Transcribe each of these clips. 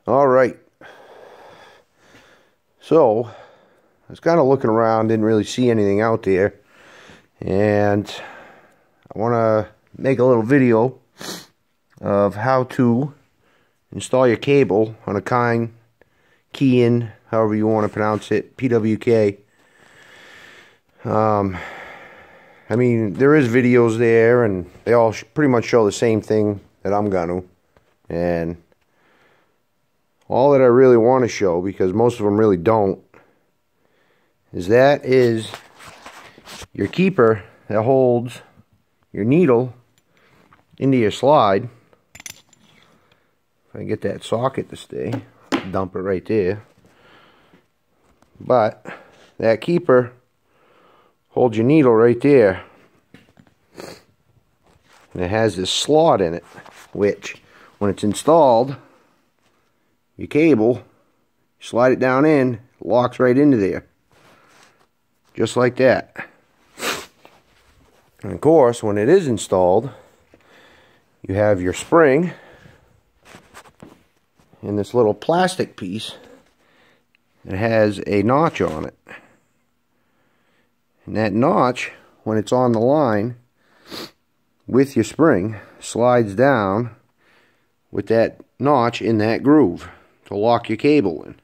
All right. So, I was kind of looking around, didn't really see anything out there. And I want to make a little video of how to install your cable on a Keihin, however you want to pronounce it, PWK. I mean, there is videos there, and they all pretty much show the same thing that I'm gonna. And all that I really want to show, because most of them really don't, is your keeper that holds your needle into your slide. If I get that socket to stay, dump it right there. But that keeper holds your needle right there, and it has this slot in it, which when it's installed, your cable, slide it down in, it locks right into there, just like that. And of course, when it is installed, you have your spring and this little plastic piece that has a notch on it. And that notch, when it's on the line with your spring, slides down with that notch in that groove to lock your cable in.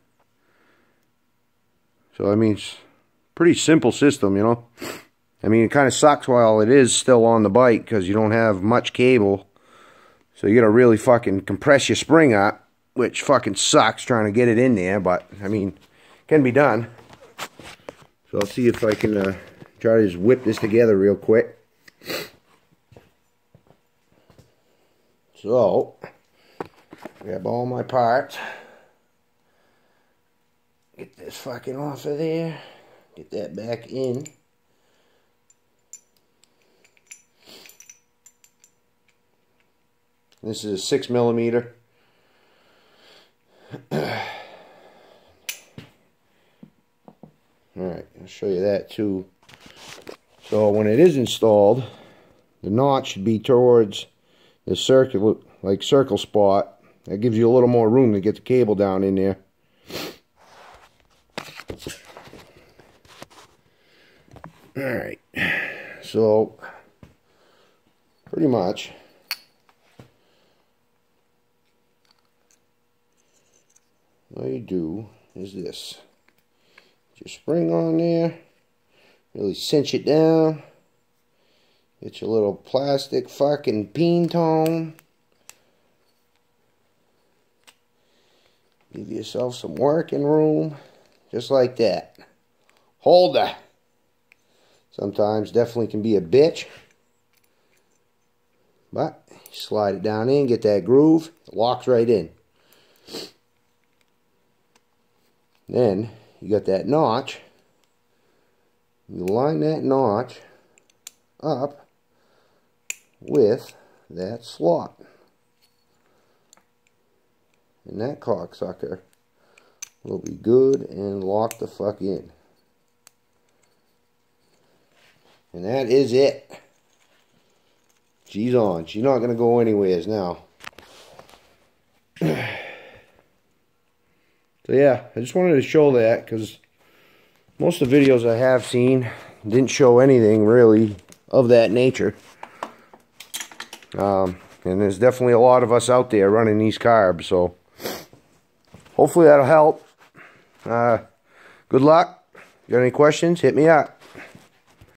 So I mean, it's a pretty simple system, you know. I mean, it kind of sucks while it is still on the bike because you don't have much cable. So you gotta really fucking compress your spring up, which fucking sucks trying to get it in there, but I mean, it can be done. So I'll see if I can try to just whip this together real quick. So, grab all my parts. Get this fucking off of there. Get that back in. This is a 6mm. Alright, I'll show you that too. So when it is installed, the notch should be towards the circle spot. That gives you a little more room to get the cable down in there. Alright, so pretty much all you do is this. Get your spring on there, really cinch it down, get your little plastic fucking peen tone, give yourself some working room, just like that. Holder. Sometimes definitely can be a bitch, but slide it down in, get that groove, it locks right in. Then you got that notch. You line that notch up with that slot, and that cocksucker will be good and lock the fuck in. And that is it. She's on. She's not going to go anywheres now. So yeah, I just wanted to show that because most of the videos I have seen didn't show anything really of that nature. And there's definitely a lot of us out there running these carbs, so hopefully that'll help. Good luck. Got any questions? Hit me up.